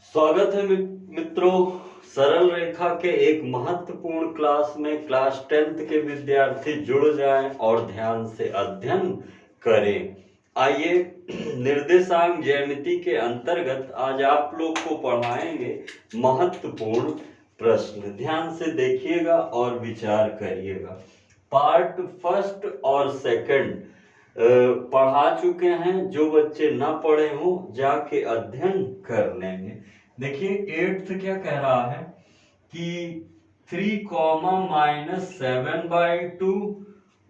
स्वागत है मित्रों। सरल रेखा के एक महत्वपूर्ण क्लास में क्लास 10th के विद्यार्थी जुड़ जाएं और ध्यान से अध्ययन करें। आइए निर्देशांक ज्यामिति के अंतर्गत आज आप लोग को पढ़ाएंगे महत्वपूर्ण प्रश्न। ध्यान से देखिएगा और विचार करिएगा। पार्ट फर्स्ट और सेकंड पढ़ा चुके हैं। जो बच्चे ना पढ़े हों जाके अध्ययन कर लेंगे। देखिए 8th क्या कह रहा है कि 3 माइनस 7/2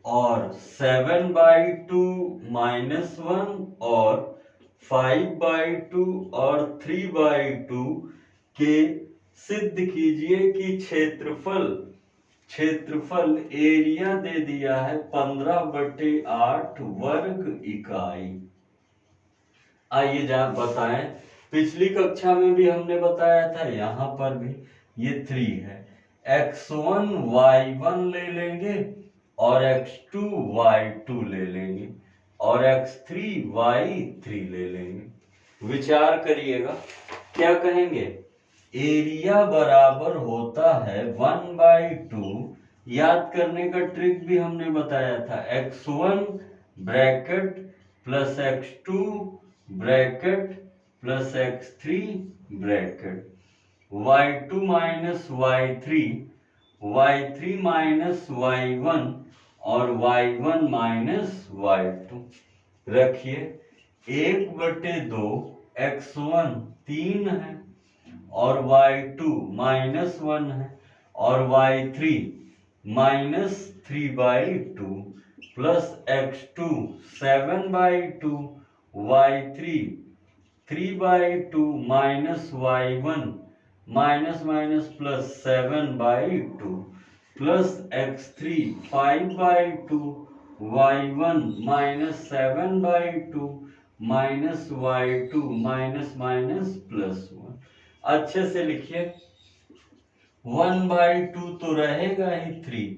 और 7/2 माइनस 1 और 5/2 और 3/2 के सिद्ध कीजिए कि क्षेत्रफल एरिया दे दिया है 15/8 वर्ग इकाई। आइए जान बताएं। पिछली कक्षा में भी हमने बताया था, यहाँ पर भी ये 3 है। x1 y1 ले लेंगे और x2 y2 ले लेंगे और x3 y3 ले लेंगे। विचार करिएगा क्या कहेंगे। एरिया बराबर होता है 1/2। याद करने का ट्रिक भी हमने बताया था। x1 bracket plus x2 bracket plus x3 bracket, y2 minus y3, y3 minus y1 और y1 माइनस y2 रखिए। 1/2 x1 3 है और y2 माइनस 1 है और y3 minus 3/2 plus x2 7/2 y3 3/2 minus y1 minus minus plus 7/2 plus x3 5/2 y1 minus 7/2 minus y2 minus minus plus 1। अच्छे से लिखिए। 1/2 तो रहेगा ही 3।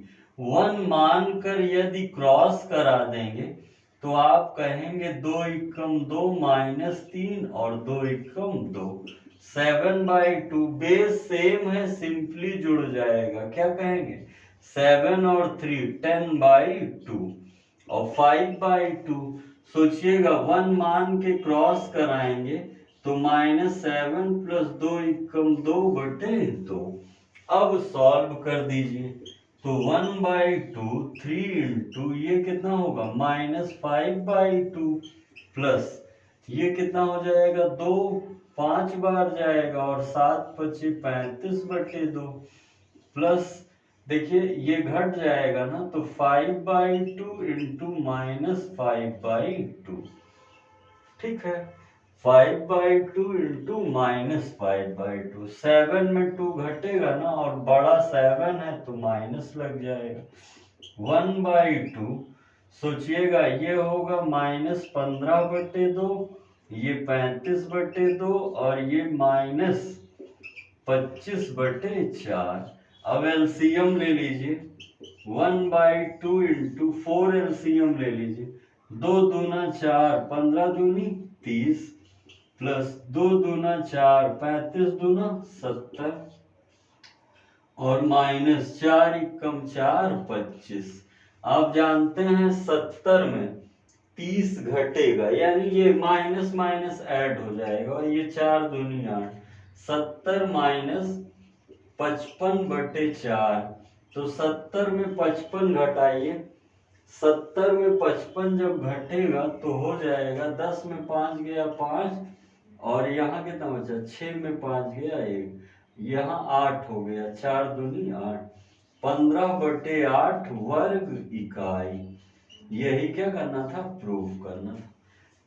1 मानकर यदि क्रॉस करा देंगे तो आप कहेंगे 2 एकम 2 माइनस 3 और 2 एकम 2। 7/2 बेस सेम है, सिंपली जुड़ जाएगा। क्या कहेंगे 7 और 3 10/2 और 5/2। सोचिएगा 1 मान के क्रॉस कराएंगे तो -7 प्लस 2 एकम 2/2। अब सॉल्व कर दीजिए तो 1/2 3 इंटू ये कितना होगा -5/2 प्लस ये कितना हो जाएगा 2 5 बार जाएगा और 7 × 35/2 प्लस देखिए ये घट जाएगा ना तो 5/2 इंटू -5/2। ठीक है 5/2 इंटू -5/2। 7 में 2 घटेगा ना और बड़ा 7 है तो माइनस लग जाएगा। 1/2 सोचिएगा ये होगा -15/2, ये 35/2 और ये -25/4। अब एलसीएम ले लीजिए। 1/2 इंटू 4 एलसीएम ले लीजिए। 2 दूना 4 15 दूनी 30 प्लस 2 दूना 4 35 दूना 70 और माइनस 4 एकम 4 25। आप जानते हैं 70 में 30 घटेगा यानी ये माइनस माइनस ऐड हो जाएगा और ये 4 दूनी 8। 70 माइनस 55/4 तो 70 में 55 घटाइए। 70 में 55 जब घटेगा तो हो जाएगा 10 में 5 गया 5 और यहाँ कितना बचा 6 में 5 गया 1, यहाँ 8 हो गया 4 दूनी 8। 15/8 वर्ग इकाई। यही क्या करना था, प्रूफ करना था।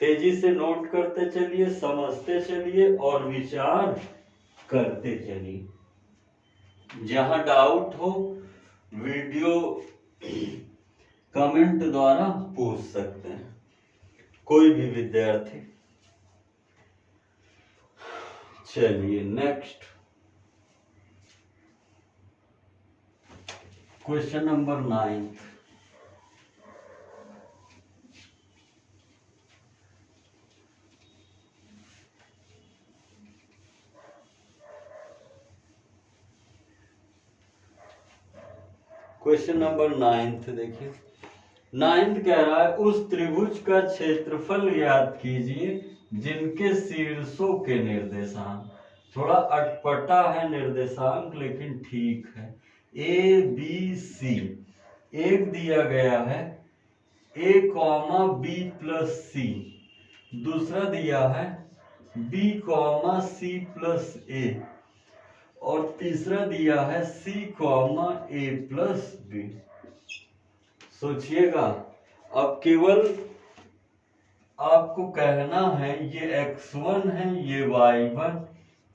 तेजी से नोट करते चलिए, समझते चलिए और विचार करते चलिए। जहां डाउट हो वीडियो कमेंट द्वारा पूछ सकते हैं कोई भी विद्यार्थी। चलिए next question number 9। Question number 9 देखिए। 9 कह रहा है उस त्रिभुज का क्षेत्रफल ज्ञात कीजिए जिनके शीर्षों के निर्देशांक, थोड़ा अटपटा है निर्देशांक लेकिन ठीक है। ए बी सी, एक दिया गया है ए कॉमा बी प्लस सी, दूसरा दिया है बी कॉमा सी प्लस ए, और तीसरा दिया है सी कॉमा ए प्लस बी। सोचिएगा, अब केवल आपको कहना है ये x1 है, ये y1,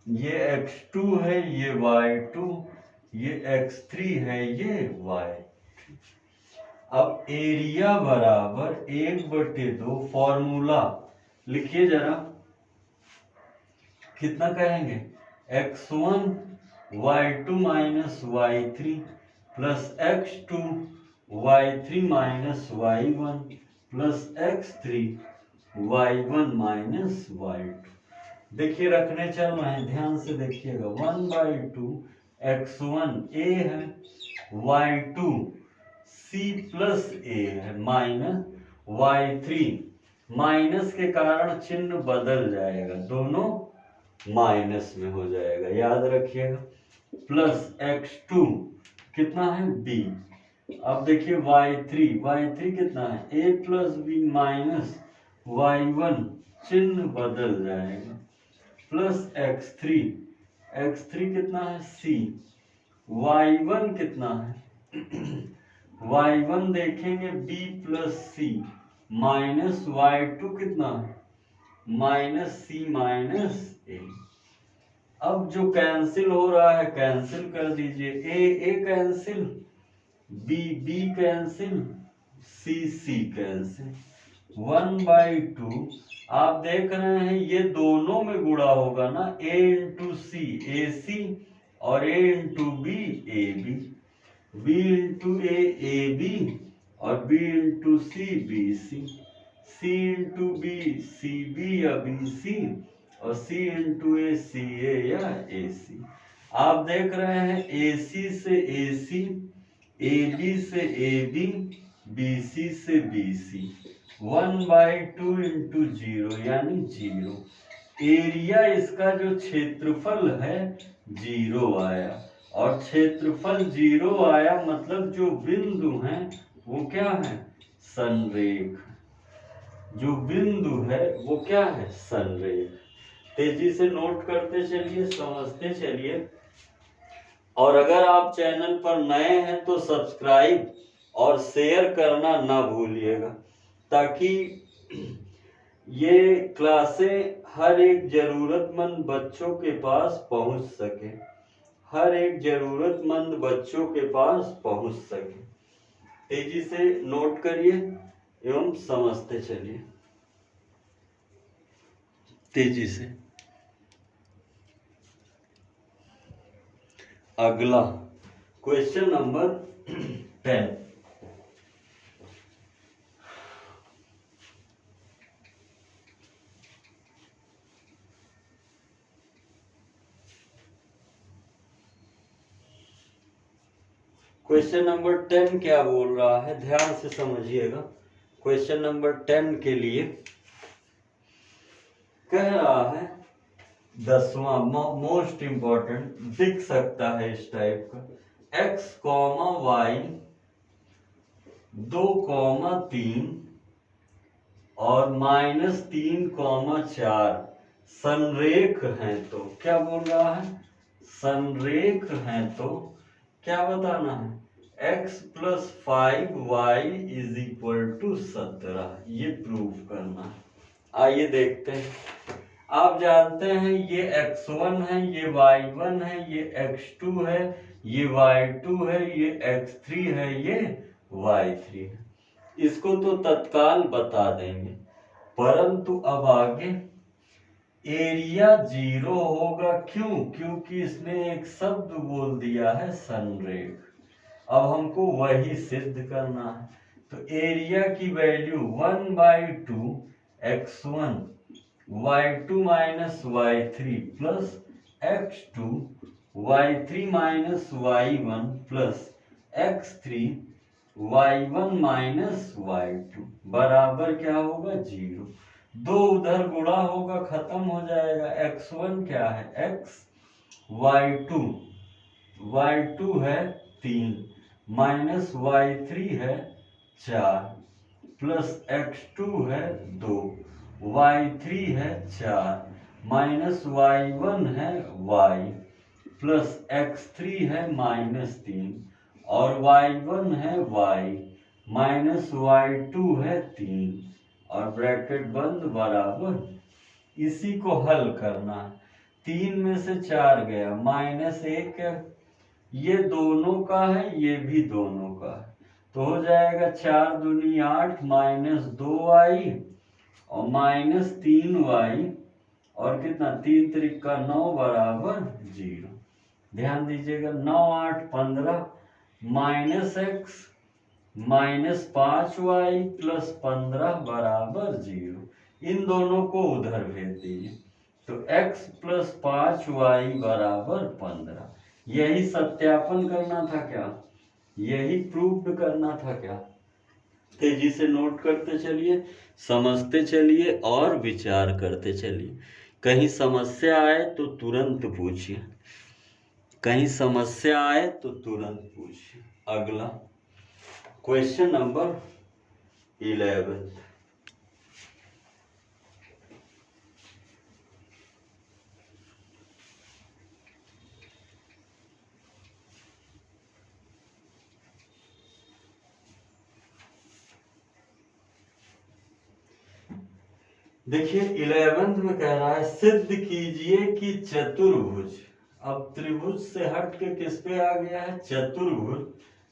ये x2 है, ये y2, ये x3 है, ये y3। अब एरिया बराबर 1/2, फॉर्मूला लिखिए जरा, कितना कहेंगे, x1 y2 minus y3 plus x2 y3 minus y1 plus x3 y1 minus y2। देखिए रखने चल रहे हैं, ध्यान से देखिएगा। 1/2 x1 a है, y2 c प्लस a है, माइनस y3, माइनस के कारण चिन्ह बदल जाएगा, दोनों माइनस में हो जाएगा, याद रखिएगा। प्लस x2 कितना है b। अब देखिए y3 कितना है a plus B minus y1, चिन्ह बदल जाएगा, प्लस x3 कितना है c। y1 कितना है y1 देखेंगे b plus c minus y2 कितना है माइनस सी माइनस ए। अब जो कैंसिल हो रहा है कैंसिल कर दीजिए, ए कैंसिल, बी कैंसिल, सी कैंसिल। 1/2 आप देख रहे हैं ये दोनों में गुणा होगा ना, a into C A C और a into B A B, b into A B और b into C B C, c into B C B या बी सी और c इंटू ए सी ए या ए सी। आप देख रहे हैं ए सी से ए सी, ए बी से ए बी, बी सी से बी सी। 1/2 इंटू 0 यानी 0। एरिया इसका जो क्षेत्रफल है 0 आया, और क्षेत्रफल 0 आया मतलब जो बिंदु है वो क्या है, संरेख। जो बिंदु है वो क्या है, संरेख। तेजी से नोट करते चलिए, समझते चलिए। और अगर आप चैनल पर नए हैं तो सब्सक्राइब और शेयर करना ना भूलिएगा, ताकि ये क्लासें हर एक जरूरतमंद बच्चों के पास पहुंच सके, हर एक जरूरतमंद बच्चों के पास पहुंच सके। तेजी से नोट करिए एवं समझते चलिए तेजी से। अगला क्वेश्चन नंबर 10। क्वेश्चन नंबर 10 क्या बोल रहा है, ध्यान से समझिएगा। क्वेश्चन नंबर 10 के लिए कह रहा है 10वां, मोस्ट इंपॉर्टेंट, दिख सकता है इस टाइप का, x, y 2,3 और -3,4 संरेख हैं तो, क्या बोल रहा है, संरेख हैं तो क्या बताना है, x + 5y = 17, ये प्रूव करना है। आइए देखते हैं। आप जानते हैं ये x1 है, ये y1 है, ये x2 है, ये y2 है, ये x3 है, ये y3 है। इसको तो तत्काल बता देंगे, परंतु अब आगे एरिया 0 होगा। क्यों? क्योंकि इसने एक शब्द बोल दिया है संरेख। अब हमको वही सिद्ध करना है, तो एरिया की value 1/2 x1 y2 minus y3 plus x2 y3 minus y1 plus x3 y1 minus y2 बराबर क्या होगा 0। दो उधर गुणा होगा खत्म हो जाएगा। x1 क्या है x, y2 है 3 माइनस y3 है 4 प्लस x2 है 2 y3 है 4 माइनस y1 है y प्लस x3 है -3 और y1 है y माइनस y2 है 3 और ब्रैकेट बंद बराबर। इसी को हल करना है। 3 में से 4 गया -1 है, ये दोनों का है ये भी दोनों का है, तो हो जाएगा 4 दूनी 8 माइनस 2y और माइनस 3y और कितना 3 त्रिका 9 बराबर 0। ध्यान दीजिएगा 9 8 15 minus x minus 5y plus 15 बराबर 0। इन दोनों को उधर भेज दीजिए तो x प्लस 5y बराबर 15। यही सत्यापन करना था क्या, यही प्रूफ करना था क्या। तेजी से नोट करते चलिए, समझते चलिए और विचार करते चलिए। कहीं समस्या आए तो तुरंत पूछिए, कहीं समस्या आए तो तुरंत पूछिए। अगला क्वेश्चन नंबर 11। देखिए 11th में कह रहा है सिद्ध कीजिए कि चतुर्भुज, अब त्रिभुज से हट के किस पे आ गया है, चतुर्भुज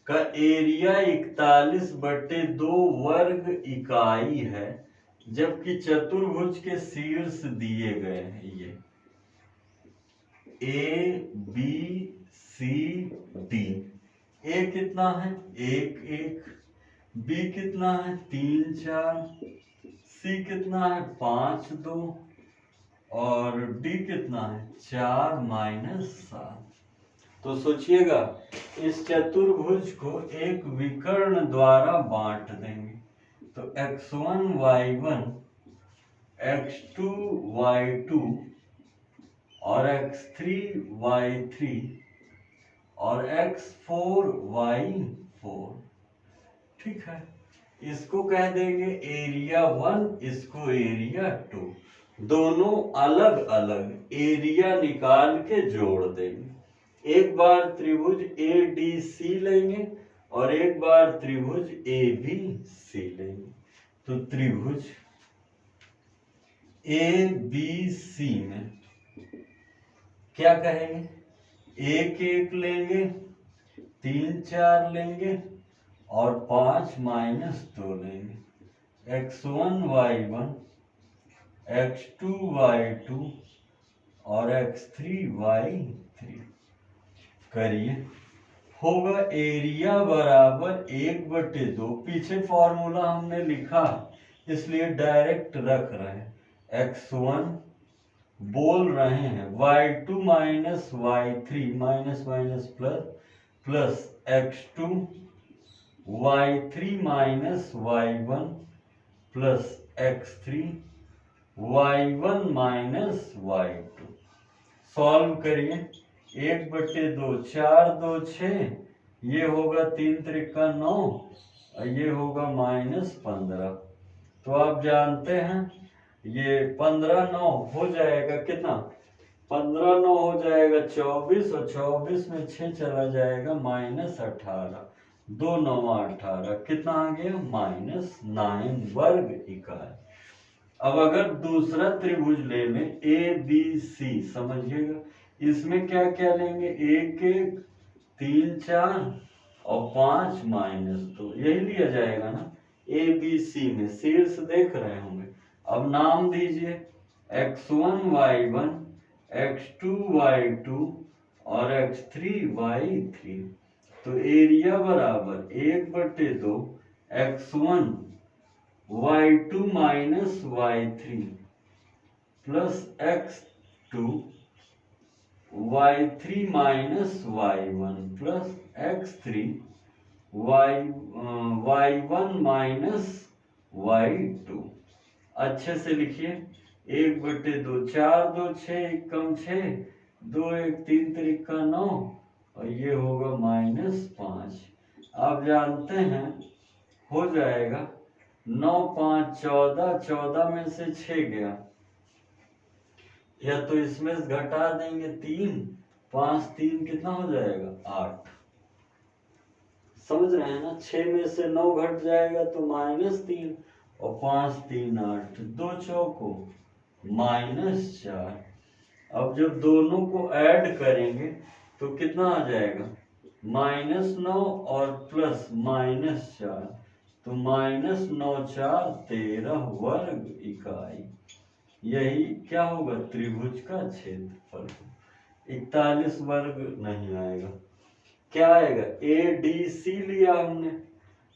का एरिया 41/2 वर्ग इकाई है, जबकि चतुर्भुज के शीर्ष दिए गए हैं ये ABCD। ए कितना है 1 1, बी कितना है 3 4, सी कितना है 5 2 और डी कितना है 4 माइनस 7। तो सोचिएगा इस चतुर्भुज को एक विकर्ण द्वारा बांट देंगे तो x1 y1 x2 y2 और x3 y3 और x4 y4। ठीक है, इसको कह देंगे एरिया 1, इसको एरिया 2। दोनों अलग अलग एरिया निकाल के जोड़ देंगे। एक बार त्रिभुज ADC लेंगे और एक बार त्रिभुज ABC लेंगे। तो त्रिभुज ABC में क्या कहेंगे, 1 1 लेंगे, 3 4 लेंगे और 5 माइनस 2 लेंगे। x1 y1 x2 y2 और x3 y3 करिए। होगा एरिया बराबर 1/2। पीछे फॉर्मूला हमने लिखा इसलिए डायरेक्ट रख रहे हैं। x1 बोल रहे हैं y2 minus y3 minus minus plus plus x2 y3 minus y1 plus x3 y1 minus y2। Solve करिए 1/2 4 2 6, ये होगा 3 त्रिका 9 और ये होगा -15। तो आप जानते हैं ये 15 9 हो जाएगा कितना, 15 9 हो जाएगा 24 और 24 में 6 चला जाएगा -18। 2 9 18 कितना आ गया -9 वर्ग इकाई। अब अगर दूसरा त्रिभुज ले लें ABC, समझिएगा इसमें क्या क्या लेंगे 1 1 3 4 और 5 माइनस 2, यही लिया जाएगा ना। ABC में शीर्ष देख रहे होंगे। अब नाम दीजिए x1 y1 x2 y2 और x3 y3। तो एरिया बराबर 1/2 x1 y2 minus y3 plus x2 y3 minus y1 plus x3 y1 minus y2। अच्छे से लिखिए, 1/2, 4 2 6, 1 कम 6, 2 1 3 3 9, और ये होगा -5। आप जानते हैं हो जाएगा 9 5 14, 14 में से 6 गया, या तो इसमें से घटा देंगे 3, 5 3 कितना हो जाएगा 8। समझ रहे हैं ना, 6 में से 9 घट जाएगा तो -3, और 5 3 8, 2 चौको -4। अब जब दोनों को ऐड करेंगे तो कितना आ जाएगा, -9 और प्लस -4, तो -9 4 13 वर्ग इकाई। यही क्या होगा, त्रिभुज का क्षेत्रफल। 41 वर्ग नहीं आएगा, क्या आएगा, ADC लिया हमने,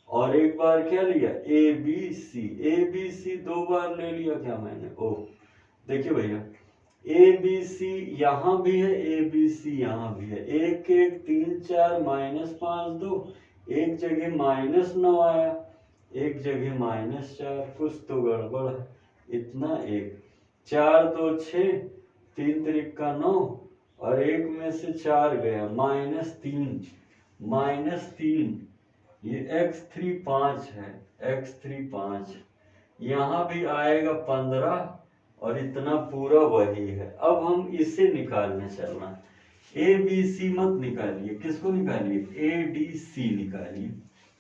और एक बार क्या लिया, ABC। ABC 2 बार ले लिया क्या मैंने, ओ देखिए भैया, ABC यहाँ भी है, ABC यहाँ भी है, 1 1 3 4 -5 2, एक जगह -9 आया, एक जगह -4, कुछ तो गड़बड़ है। इतना 1 4 2 6, 3 3 9, और एक में से 4 गया -3, ये x3 5 है, x3 5, यहाँ भी आएगा 15, और इतना पूरा वही है। अब हम इसे निकालने चलना है, ABC मत निकालिए, किसको निकालिए, ADC निकालिए।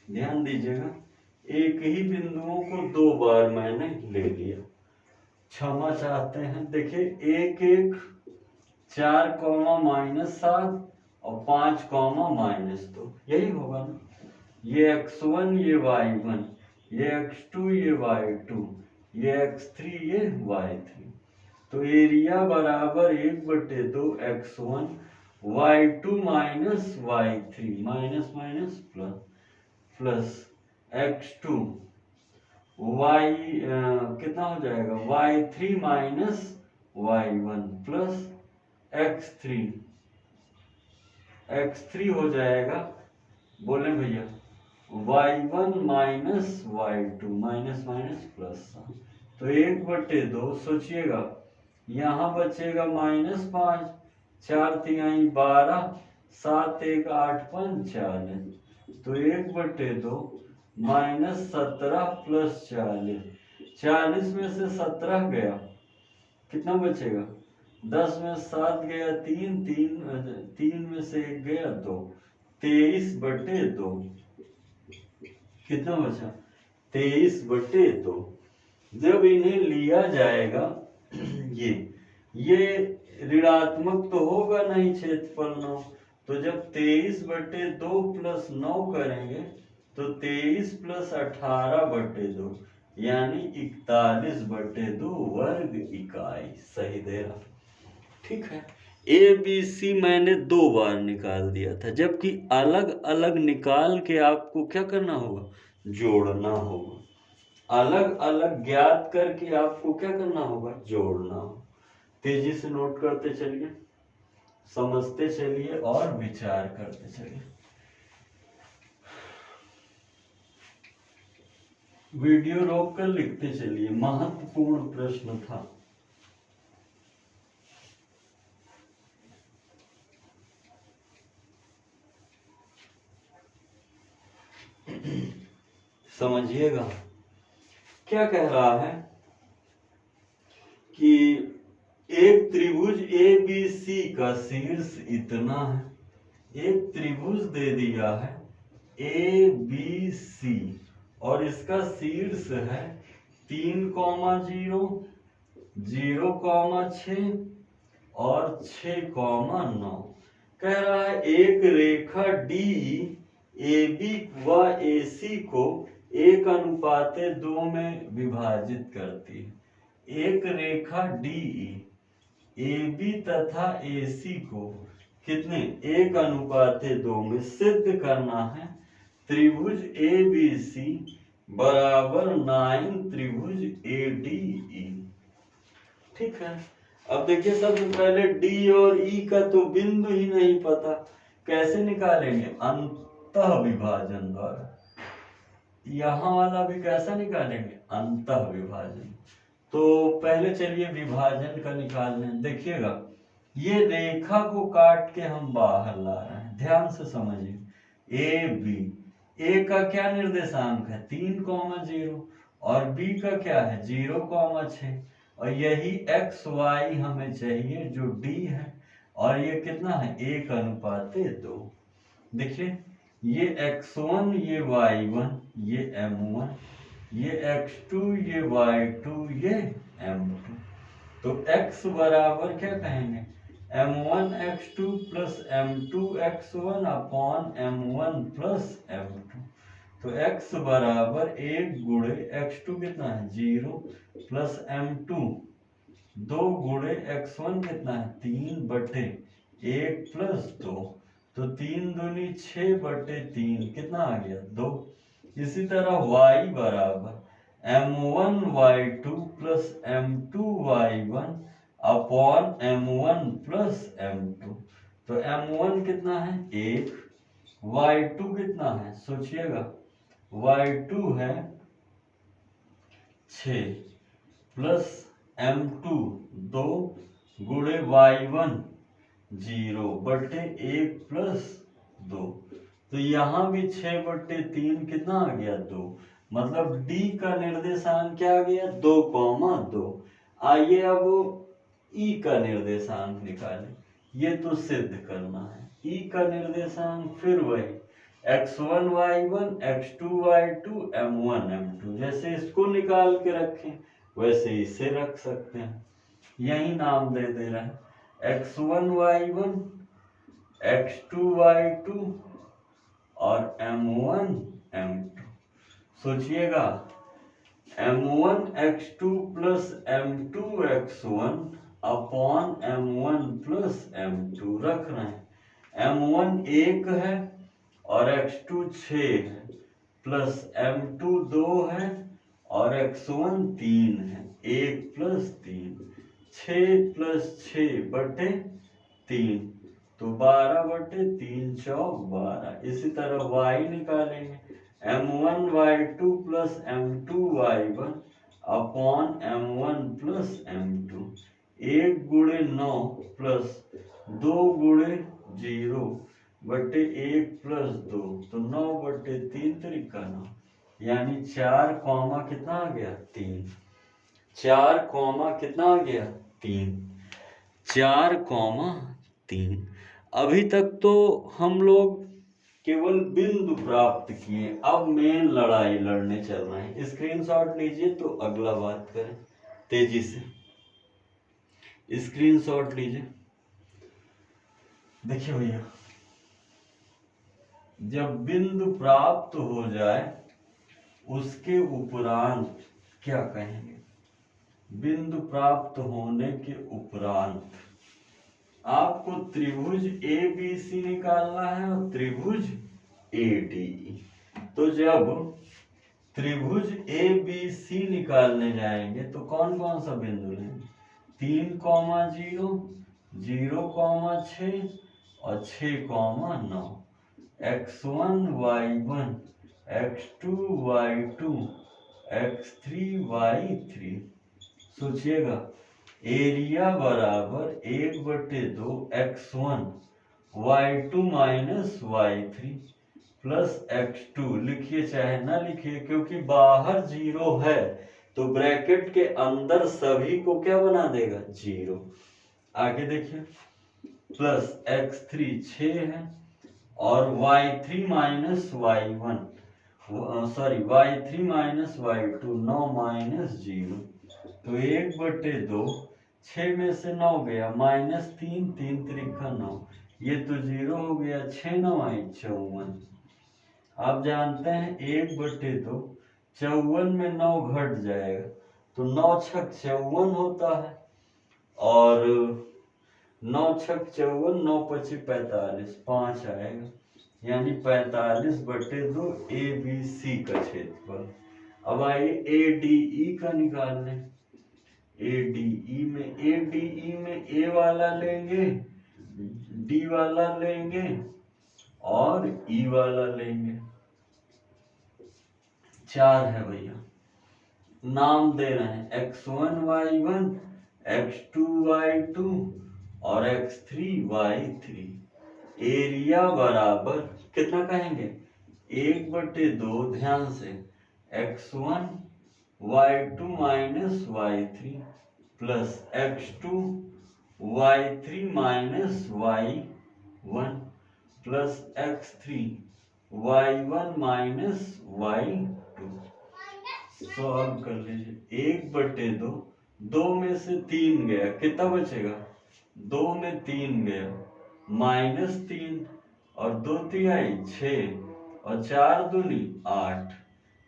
ध्यान दीजिएगा, एक ही बिंदुओं को 2 बार मैंने ले लिया, क्षमा चाहते हैं। देखिए 1 1 4 -7 और 5 -2, यही होगा ना, ये x1 ये y1, ये x2 ये y2, ये x3 ये y3। तो एरिया बराबर 1/2 x1 y2 minus y3 minus plus x2 y कितना हो जाएगा, y3 minus y1 plus x3 हो जाएगा, बोले भैया, y1 minus y2 minus plus. तो 1/2, सोचिएगा, यहाँ बचेगा -5, 4 3 12, 7 1 8 5 40, तो 1/2 -17 प्लस 40, 40 में से 17 गया, कितना बचेगा, 10 में 7 गया 3, 3 में से 1 गया 2, 23/2, कितना बचा, 23/2। जब इन्हें लिया जाएगा, ये ऋणात्मक तो होगा नहीं क्षेत्रफल 9, तो जब 23/2 प्लस 9 करेंगे तो 23 + 18/2, यानी 41/2 वर्ग इकाई सही दे रहा। ठीक है, ABC मैंने 2 बार निकाल दिया था, जबकि अलग अलग निकाल के आपको क्या करना होगा, जोड़ना होगा। अलग अलग ज्ञात करके आपको क्या करना होगा, जोड़ना होगा। तेजी से नोट करते चलिए, समझते चलिए और विचार करते चलिए। वीडियो रोक कर लिखते चलिए, महत्वपूर्ण प्रश्न था। समझिएगा, क्या कह रहा है कि एक त्रिभुज ABC का शीर्ष इतना है। एक त्रिभुज दे दिया है ABC और इसका शीर्ष है 3, 0, 0, 6 और 6, 9। कह रहा है एक रेखा D AB व AC को 1:2 में विभाजित करती है। एक रेखा DE AB तथा AC को कितने 1:2 में सिद्ध करना है। त्रिभुज ABC बराबर 9 त्रिभुज ADE। ठीक है, अब देखिए सबसे पहले D और E का तो बिंदु ही नहीं पता, कैसे निकालेंगे, अंतः विभाजन द्वारा। यहाँ वाला भी कैसा निकालेंगे, अंतः विभाजन। तो पहले चलिए विभाजन का निकाल लें। देखिएगा ये रेखा को काट के हम बाहर ला रहे हैं, ध्यान से समझिए। ए बी, ए का क्या निर्देशांक है 3,0 और बी का क्या है 0,6 और यही एक्स वाई हमें चाहिए जो डी है और ये कितना है 1:2। देखिए ये x1 ये y1 ये m1 ये x2 ये y2 ये m2। तो x बराबर क्या कहेंगे m1 x2 plus m2 x1 upon m1 plus m2। तो x बराबर 1 गुणे x2 कितना है 0 प्लस m2 2 गुणे x1 कितना है 3/1 प्लस 2। तो 3 दूनी 6/3 कितना आ गया 2। इसी तरह y बराबर m1 y2 plus m2 y1 upon m1 plus m2। तो m1 कितना है 1, y2 कितना है सोचिएगा y2 है 6 प्लस m2 2 गुणे y1 0/1 प्लस 2। तो यहाँ भी 6/3 कितना आ गया 2। मतलब D का निर्देशांक क्या आ गया 2,2। आइए अब E का निर्देशांक निकालें। ये तो सिद्ध करना है। E का निर्देशांक फिर वही x1 y1 x2 y2 m1 m2। जैसे इसको निकाल के रखें वैसे इसे रख सकते हैं, यही नाम दे दे रहे हैं x1 y1 x2 y2 और m1 m2। सोचिएगा m1 x2 plus m2 x1 upon m1 plus m2 रख रहे हैं। m1 1 है और x2 6 है प्लस m2 2 है और x1 3 है 1 प्लस 3 6 प्लस 6/3 तो 12/3 चौक 12। इसी तरह y निकालेंगे m1 y2 plus m2 y1 upon m1 plus m2 1 गुणे 9 प्लस 2 गुणे 0/1 प्लस 2 तो 9/3 तरीका 9 यानी 4 कॉमा कितना आ गया 3। 4 कॉमा कितना आ गया 3, 4,3। अभी तक तो हम लोग केवल बिंदु प्राप्त किए, अब मेन लड़ाई लड़ने चल रहे हैं। स्क्रीनशॉट लीजिए तो अगला बात करें तेजी से। स्क्रीनशॉट लीजिए। देखिए भैया जब बिंदु प्राप्त हो जाए उसके उपरांत क्या कहेंगे, बिंदु प्राप्त होने के उपरांत आपको त्रिभुज ABC निकालना है और त्रिभुज ADE। तो जब त्रिभुज ABC निकालने जाएंगे तो कौन कौन सा बिंदु लेंगे 3,0 0,6 और 6,9 x1 y1 x2 y2 x3 y3। सोचिएगा एरिया बराबर 1/2 x1 y2 minus y3 plus x2। लिखिए चाहे ना लिखिए क्योंकि बाहर 0 है तो ब्रैकेट के अंदर सभी को क्या बना देगा 0। आगे देखिए प्लस x3 6 है और y3 minus y1 y3 minus y2 9 minus 0 तो 1/2 6 में से 9 गया -3 3 त्रिका 9 ये तो 0 हो गया 6 9 54। आप जानते हैं 1/2 54 में 9 घट जाएगा तो 9 छक 54 होता है और 9 छक 54 9 पची 45 5 आएगा यानी 45/2 ABC का क्षेत्रफल। अब आइए ADE का निकाल लें। ADE में A वाला लेंगे D वाला लेंगे और ई वाला लेंगे। 4 है भैया, नाम दे रहे हैं x1 y1, x2 y2 और x3 y3। एरिया बराबर कितना कहेंगे, 1/2, ध्यान से, x1 y2 minus y3 plus x2 y3 minus y1 plus x3 y1 minus y2। Solve कर लीजिए। 1/2, 2 में से 3 गया, कितना बचेगा, 2 में 3 गया, -3 और 2 तिहाई 6 और 4 दूनी 8,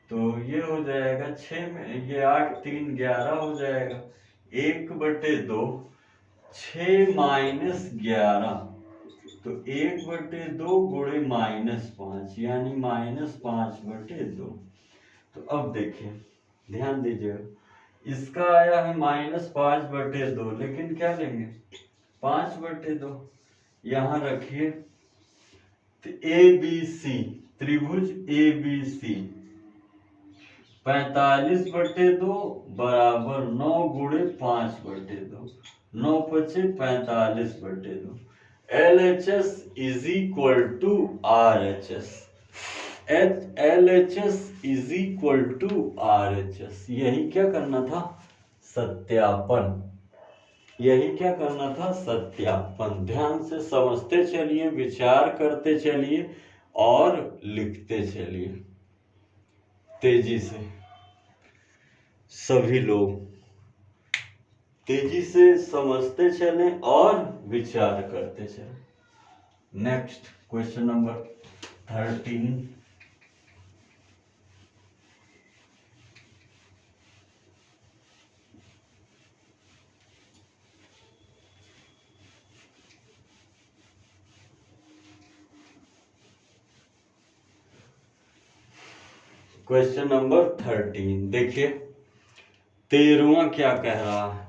तो ये हो जाएगा 6 में, ये 8 3 11 हो जाएगा। 1/2 6 माइनस 11, तो 1/2 गुणे -5 यानी -5/2। तो अब देखिए, ध्यान दीजिएगा, इसका आया है -5/2, लेकिन क्या लेंगे, 5/2 यहां रखिए। तो ABC, त्रिभुज ABC 45/2 बराबर 9 गुणे 5/2, 9 पचे 45/2। LHS is equal to RHS, LHS is equal to RHS। यही क्या करना था, सत्यापन। यही क्या करना था, सत्यापन। ध्यान से समझते चलिए, विचार करते चलिए और लिखते चलिए तेजी से। सभी लोग तेजी से समझते चलें और विचार करते चलें। Next question number 13। Question number 13 देखिए, 13वां क्या कह रहा है,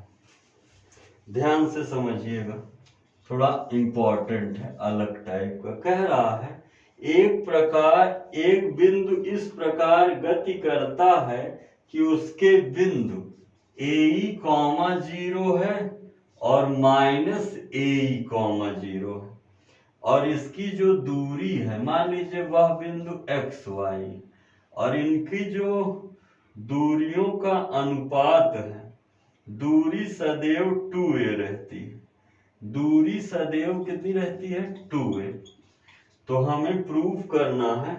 ध्यान से समझिएगा, थोड़ा इंपॉर्टेंट है, अलग टाइप का। कह रहा है एक बिंदु इस प्रकार गति करता है कि उसके बिंदु AE, 0 है और -AE, 0 है, और इसकी जो दूरी है, मान लीजिए वह बिंदु XY, और इनकी जो दूरियों का अनुपात है, दूरी सदैव 2a रहती है। दूरी सदैव कितनी रहती है, 2a। तो हमें प्रूव करना है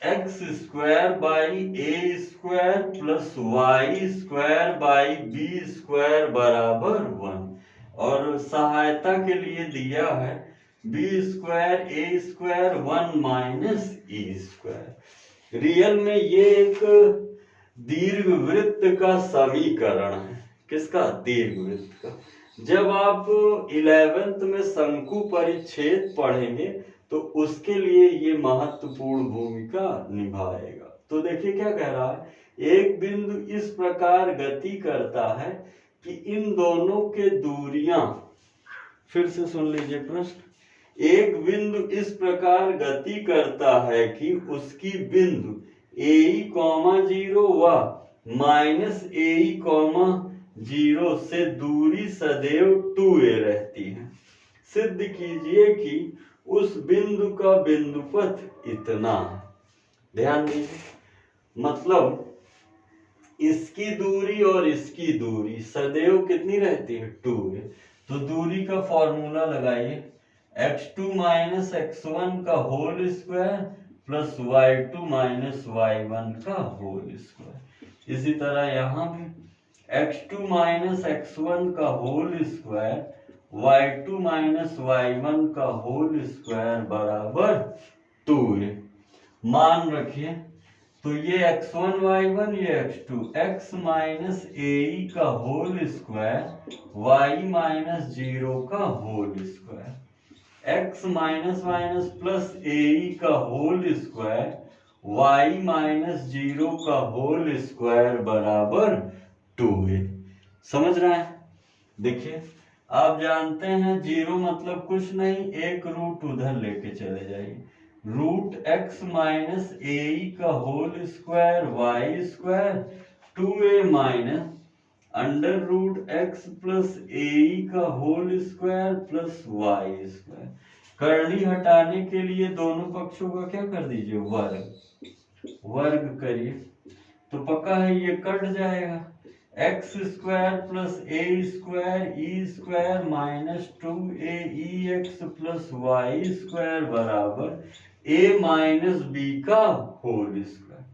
x² by a² plus y² by b² बराबर 1, और सहायता के लिए दिया है b² a² 1 minus e²। Real में ये एक दीर्घवृत्त का समीकरण है। किसका, दीर्घवृत्त का। जब आप 11th में शंकु परिच्छेद पढ़ेंगे तो उसके लिए ये महत्वपूर्ण भूमिका निभाएगा। तो देखिए क्या कह रहा है, एक बिंदु इस प्रकार गति करता है कि इन दोनों के दूरियां, फिर से सुन लीजिए प्रश्न, एक बिंदु इस प्रकार गति करता है कि उसकी बिंदु AE, 0 व -AE, 0 से दूरी सदैव 2a रहती है। सिद्ध कीजिए कि उस बिंदु का बिंदुपथ इतना है। ध्यान दीजिए, मतलब इसकी दूरी और इसकी दूरी सदैव कितनी रहती है, 2a। तो दूरी का फॉर्मूला लगाइए, x2 माइनस x1 का whole square plus y2 minus y1 का होल स्क्वायर। इसी तरह यहाँ भी x2 माइनस x1 का whole square, y2 minus y1 का होल स्क्वायर बराबर 2a। मान रखिए, तो ये x1 y1, ये x2, x माइनस AE का होल स्क्वायर, y माइनस 0 का whole square, x minus minus plus AE का होल स्क्वायर, y माइनस 0 का होल स्क्वायर बराबर 2a। समझ रहे हैं, देखिए आप जानते हैं 0 मतलब कुछ नहीं, एक रूट उधर लेके चले जाइए, रूट x माइनस ए का whole square Y square 2a minus under root x plus A का whole square plus Y square. करनी हटाने के लिए दोनों पक्षों का क्या कर दीजिए, वर्ग करिए, तो पक्का है ये कट जाएगा। X square plus A square E square minus 2a X plus Y square बराबर a माइनस बी का होल स्क्वायर।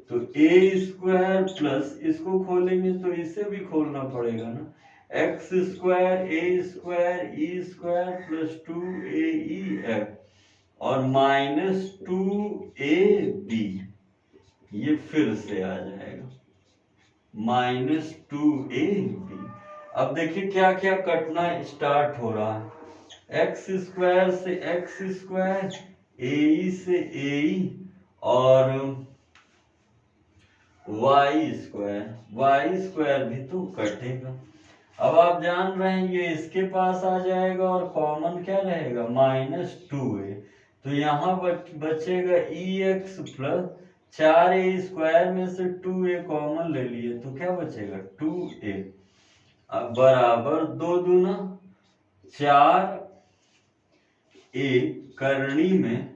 तो ए स्क्वायर प्लस, इसको खोलेंगे तो इसे भी खोलना पड़ेगा ना, x square a square E square plus 2ae और माइनस 2ab, ये फिर से आ जाएगा माइनस 2ab। अब देखिए क्या क्या कटना स्टार्ट हो रहा है, एक्स स्क्वायर से एक्स स्क्वायर, ए से ए और वाई स्क्वायर भी तो कटेगा। अब आप जान रहे हैं ये इसके पास आ जाएगा और कॉमन क्या रहेगा, माइनस 2a, तो यहाँ बचेगा ई एक्स प्लस 4a स्क्वायर में से 2a कॉमन ले लिए तो क्या बचेगा 2a, अब बराबर 2 दूना 4a करनी में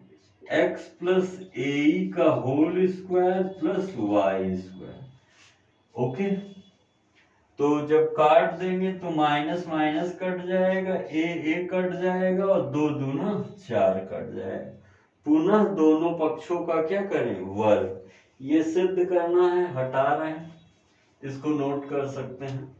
x प्लस ए का whole square plus Y square. Okay, तो जब काट देंगे तो माइनस माइनस कट जाएगा, ए कट जाएगा और 2 दूना 4 कट जाएगा। पुनः दोनों पक्षों का क्या करें, वर्ग। ये सिद्ध करना है, हटा रहे हैं, इसको नोट कर सकते हैं,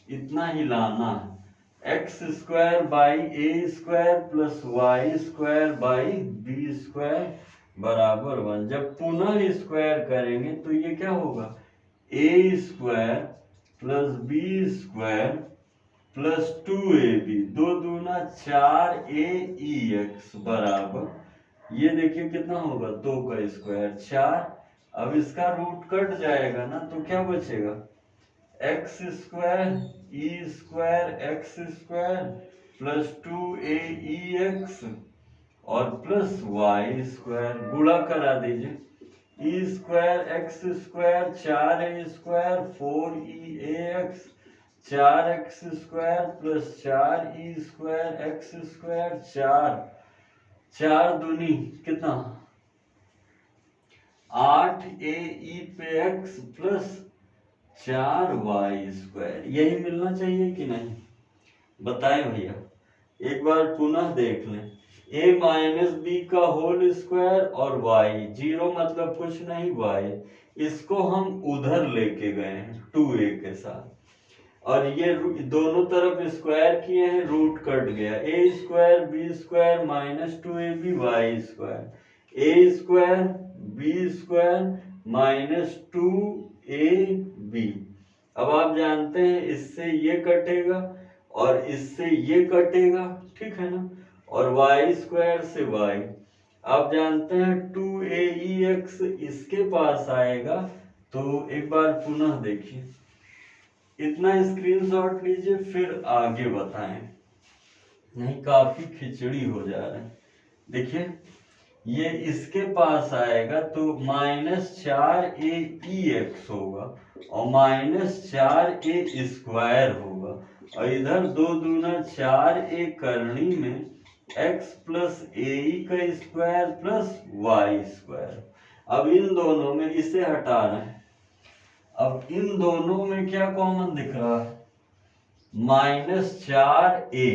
इतना ही लाना है, x square by A square plus Y square by B square बराबर 1। जब पुनः स्क्वायर करेंगे तो ये क्या होगा, A square plus B square plus 2ab, 2 दूना 4aex बराबर, ये देखिए कितना होगा, 2 का स्क्वायर 4। अब इसका रूट कट जाएगा ना, तो क्या बचेगा, एक्स स्क्वायर ई square x square plus 2aex और प्लस वाई स्क्वायर, गुणा करा दीजिए, e square x square 4a square 4eax, 4x square plus 4e square x square 4 दूनी कितना 8ae पे x प्लस 4y स्क्वायर, यही मिलना चाहिए कि नहीं, बताएं भैया। एक बार पुनः देख लें, a माइनस बी का होल स्क्वायर और y, 0 मतलब कुछ नहीं y, इसको हम उधर लेके गए हैं 2a के साथ, और ये दोनों तरफ स्क्वायर किए हैं, रूट कट गया, a square B square minus 2ab Y square, a square B square minus 2ab। अब आप जानते हैं इससे ये कटेगा और इससे ये कटेगा, ठीक है ना, और y स्क्वायर से y, आप जानते हैं 2aex इसके पास आएगा, तो एक बार पुनः देखिए, इतना स्क्रीनशॉट लीजिए फिर आगे बताएं, नहीं काफी खिचड़ी हो जा रहा है। देखिए ये इसके पास आएगा तो माइनस 4aex होगा और माइनस 4a स्क्वायर होगा, और इधर 2 दूना 4a करनी में x प्लस ए का स्क्वायर प्लस वाई स्क्वायर। अब इन दोनों में इसे हटा रहे हैं, अब इन दोनों में क्या कॉमन दिख रहा है, माइनस 4a,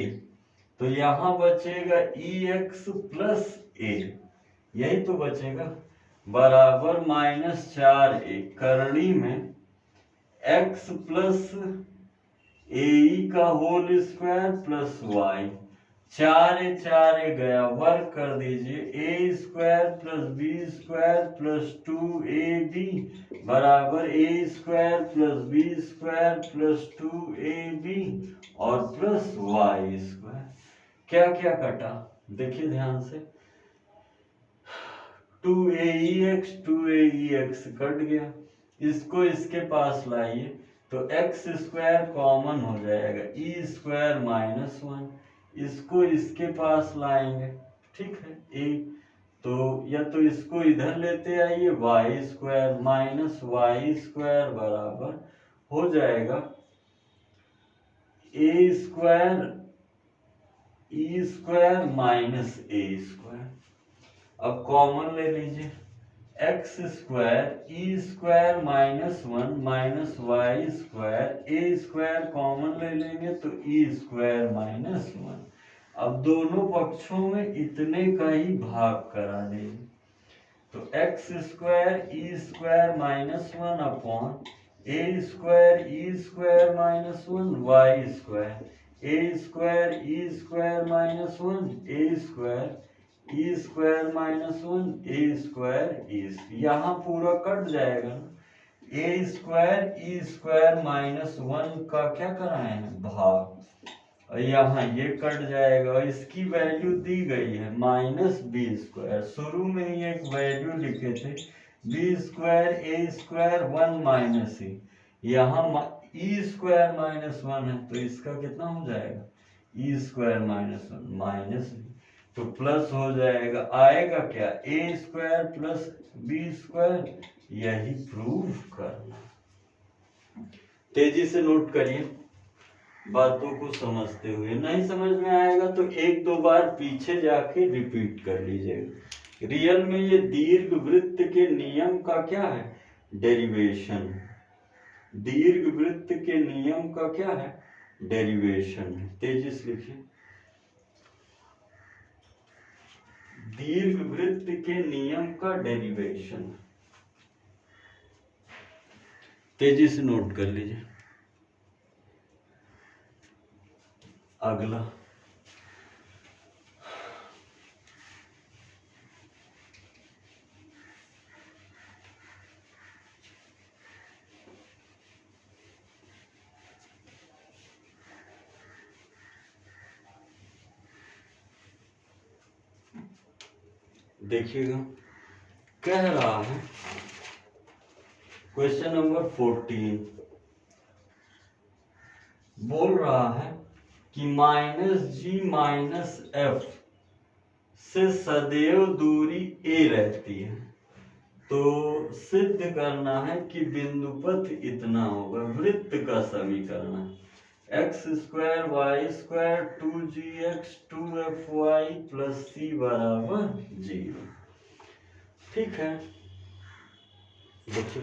तो यहां बचेगा ex प्लस a, यही तो बचेगा, बराबर माइनस 4a करनी में x प्लस ए का whole square plus Y, 4a गया, वर्क कर दीजिए, a square plus B square plus 2ab बराबर a square plus B square plus 2ab और प्लस वाई स्क्वायर। क्या क्या कटा देखिए ध्यान से, 2aex कट गया, इसको इसके पास लाइए तो एक्स स्क्वायर कॉमन हो जाएगा, ई स्क्वायर माइनस 1, इसको इसके पास लाएंगे, ठीक है ए, तो या तो इसको इधर लेते आइए, y square minus y square बराबर हो जाएगा a square E square minus a square. अब कॉमन ले लीजिए, x square E square minus 1 minus y square, a square common ले लेंगे तो ई स्क्वायर माइनस 1। अब दोनों पक्षों में इतने का ही भाग करा देंगे, तो x square E square minus 1 upon A square E square minus 1 Y square, a square E square minus 1 A square E square minus 1 A square ई, यहाँ पूरा कट जाएगा ना, ए स्क्वायर ई स्क्वायर माइनस 1 का क्या कराए हैं भाग, और यहाँ ये कट जाएगा, और इसकी वैल्यू दी गई है माइनस बी स्क्वायर, शुरू में ही एक वैल्यू लिखे थे B square a square 1 minus ई, यहाँ ई स्क्वायर माइनस 1 है तो इसका कितना हो जाएगा ई स्क्वायर माइनस 1 माइनस बी, तो प्लस हो जाएगा, आएगा क्या ए स्क्वायर प्लस बी स्क्वायर, यही प्रूव करना। तेजी से नोट करिए बातों को समझते हुए, नहीं समझ में आएगा तो एक दो बार पीछे जाके रिपीट कर लीजिएगा। रियल में ये दीर्घवृत्त के नियम का क्या है डेरिवेशन, दीर्घवृत्त के नियम का क्या है डेरिवेशन है। तेजी से लिखिए, दीर्घवृत्त के नियम का डेरिवेशन, तेजी से नोट कर लीजिए। अगला देखिएगा, कह रहा है क्वेश्चन नंबर 14 बोल रहा है कि माइनस जी माइनस एफ से सदैव दूरी ए रहती है, तो सिद्ध करना है कि बिंदुपथ इतना होगा, वृत्त का समीकरण है x square Y square 2gx 2fy plus c बराबर 0, ठीक है। देखिए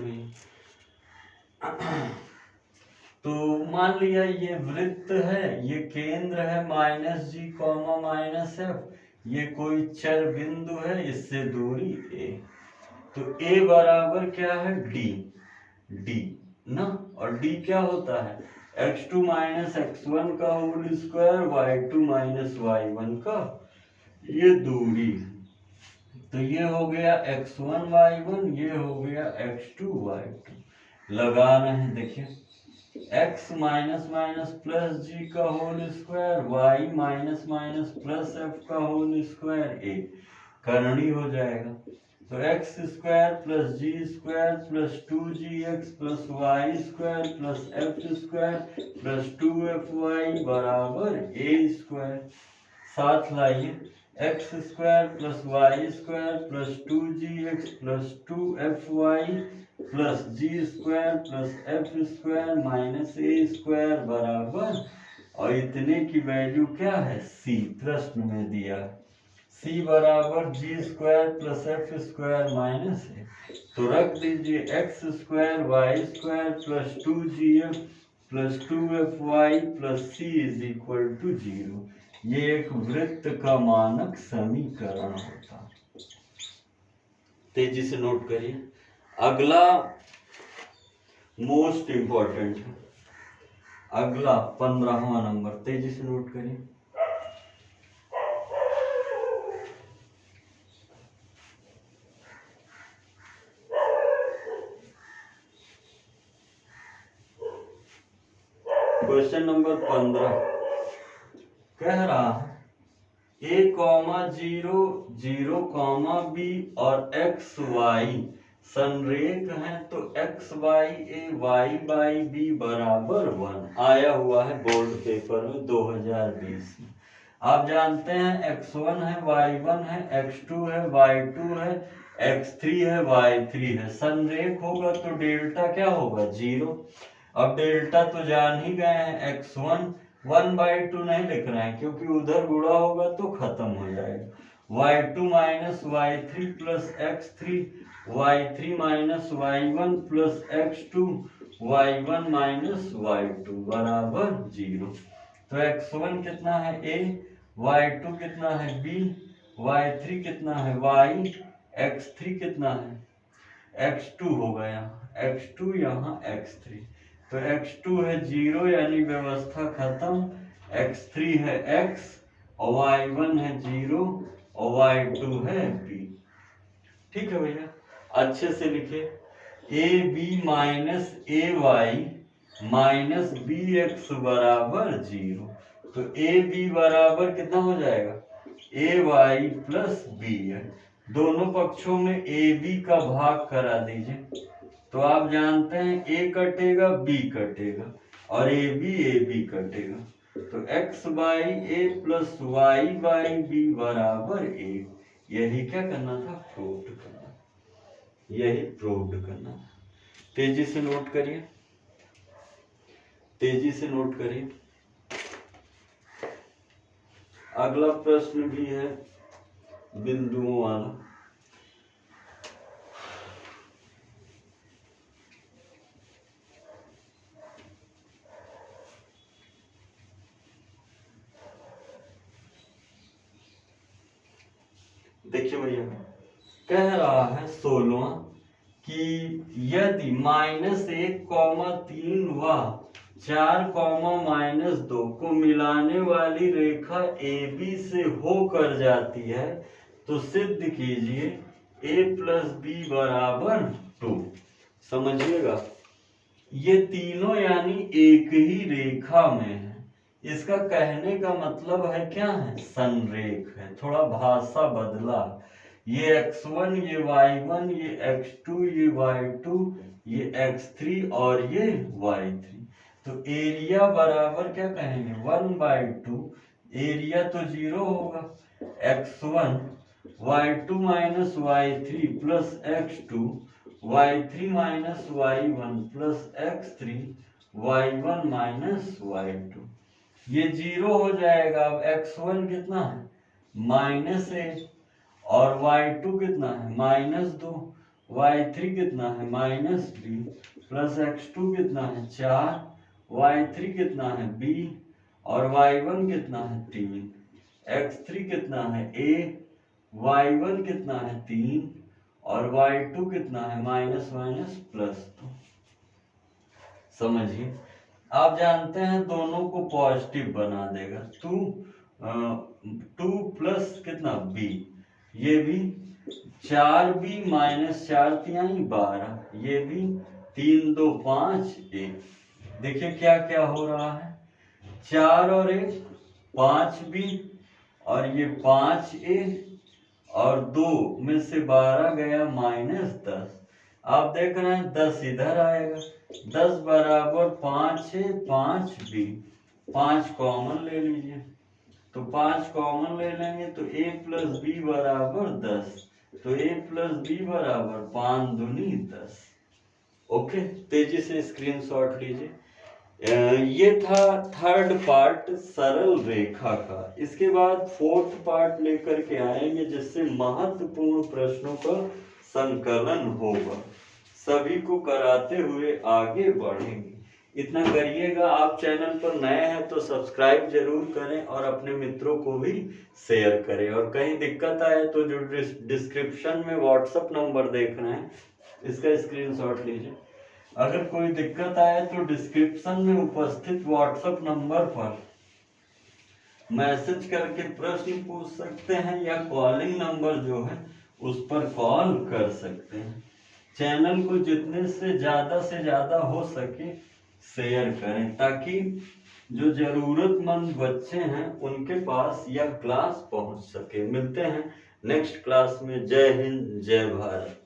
तो मान लिया ये वृत्त है, ये केंद्र है माइनस जी कॉमा माइनस एफ, ये कोई चर बिंदु है, इससे दूरी ए, तो ए बराबर क्या है डी ना, और डी क्या होता है x2 माइनस x1 का whole square y2 minus y1 का ये दूरी, तो ये हो गया x1 y1, ये हो गया x2 y2, लगाना है। देखिए x minus minus plus g का whole square, y minus minus plus f का होल स्क्वायर ए, करनी हो जाएगा, तो x square plus g square plus 2gx प्लस Y square plus f square plus 2fy बराबर ए स्क्वायर, साथ लाइए x square plus Y square plus 2gx plus 2fy plus g square plus f square minus a square बराबर, और इतने की value क्या है सी, प्रश्न में दिया है सी बराबर g square plus f square minus है, तो रख दीजिए x square Y square plus 2gf plus 2fy plus c is equal to 0, ये एक वृत्त का मानक समीकरण होता है। तेजी से नोट करिए, अगला मोस्ट इंपॉर्टेंट है, अगला 15वां नंबर, तेजी से नोट करिए। क्वेश्चन नंबर 15 कह रहा है ए कॉमा 0 0 कॉमा बी और एक्स वाई संरेख हैं तो x by A y by B बराबर 1 आया हुआ है बोर्ड पेपर में 2020 में। आप जानते हैं x1 है y1 है x2 है y2 है x3 है y3 है। संरेख होगा तो डेल्टा क्या होगा 0। अब डेल्टा तो जान ही गए हैं x1 1/2 नहीं लिख रहे हैं क्योंकि उधर गुणा होगा तो खत्म हो जाएगा। y2 minus y3 plus x3 y3 minus y1 plus x2 y1 minus y2 बराबर 0। तो x1 कितना है a, y2 कितना है b, y3 कितना है y, x3 कितना है x2 हो गया, x2 यहाँ x3। तो x2 है 0 यानी व्यवस्था खत्म, x3 है x और y1 है 0 और y2 है b। ठीक है भैया, अच्छे से लिखे A B minus A Y minus B X बराबर 0। तो ए बी बराबर कितना हो जाएगा ए वाई प्लस बी है। दोनों पक्षों में ए बी का भाग करा दीजिए तो आप जानते हैं ए कटेगा बी कटेगा और ए बी कटेगा। तो x by A plus Y by B बराबर ए। यही क्या करना था, प्रूव करना, यही प्रूव करना। तेजी से नोट करिए, तेजी से नोट करिए। अगला प्रश्न भी है बिंदुओं वाला। देखिए भैया, कह रहा है 16 कि यदि -1,3 व 4,-2 को मिलाने वाली रेखा AB से होकर जाती है तो सिद्ध कीजिए A प्लस बी बराबर 2। समझिएगा, ये तीनों यानी एक ही रेखा में है। इसका कहने का मतलब है क्या है, संरेख है। थोड़ा भाषा बदला, ये x1 ये y1 ये x2 ये y2 ये x3 और ये y3। तो एरिया बराबर क्या कहेंगे 1/2। एरिया तो 0 होगा, x1 y2 minus y3 plus x2 y3 minus y1 plus x3 y1 minus y2। ये 0 हो जाएगा। अब x1 कितना है -1 और y2 कितना है -2, y3 कितना है -3 प्लस x2 कितना है 4, y3 कितना है b और y1 कितना है 3, x3 कितना है a, y1 कितना है 3 और y2 कितना है माइनस प्लस 2। समझिए, आप जानते हैं दोनों को पॉजिटिव बना देगा। 2 प्लस कितना b, ये भी 4b माइनस 4 3 12, ये भी 3 2 5 1। देखिए क्या क्या हो रहा है, 4 और 1 5b और ये 5a और 2 में से 12 गया -10। आप देख रहे हैं 10 इधर आएगा, 10 बराबर 5 है 5b। 5 कॉमन ले लीजिए, तो 5 कॉमन ले लेंगे तो a प्लस बी बराबर 10। तो a प्लस बी बराबर 5 दूनी 10। ओके, तेजी से स्क्रीनशॉट लीजिए। ये था थर्ड पार्ट सरल रेखा का। इसके बाद फोर्थ पार्ट लेकर के आएंगे जिससे महत्वपूर्ण प्रश्नों का संकलन होगा। सभी को कराते हुए आगे बढ़ेंगे। इतना करिएगा। आप चैनल पर नए हैं तो सब्सक्राइब जरूर करें और अपने मित्रों को भी शेयर करें। और कहीं दिक्कत आए तो जो डिस्क्रिप्शन में व्हाट्सएप नंबर देख रहे हैं इसका स्क्रीनशॉट लीजिए। अगर कोई दिक्कत आए तो डिस्क्रिप्शन में उपस्थित व्हाट्सएप नंबर पर मैसेज करके प्रश्न पूछ सकते हैं या कॉलिंग नंबर जो है उस पर कॉल कर सकते हैं। चैनल को जितने से ज़्यादा हो सके शेयर करें ताकि जो जरूरतमंद बच्चे हैं उनके पास यह क्लास पहुंच सके। मिलते हैं नेक्स्ट क्लास में। जय हिंद, जय भारत।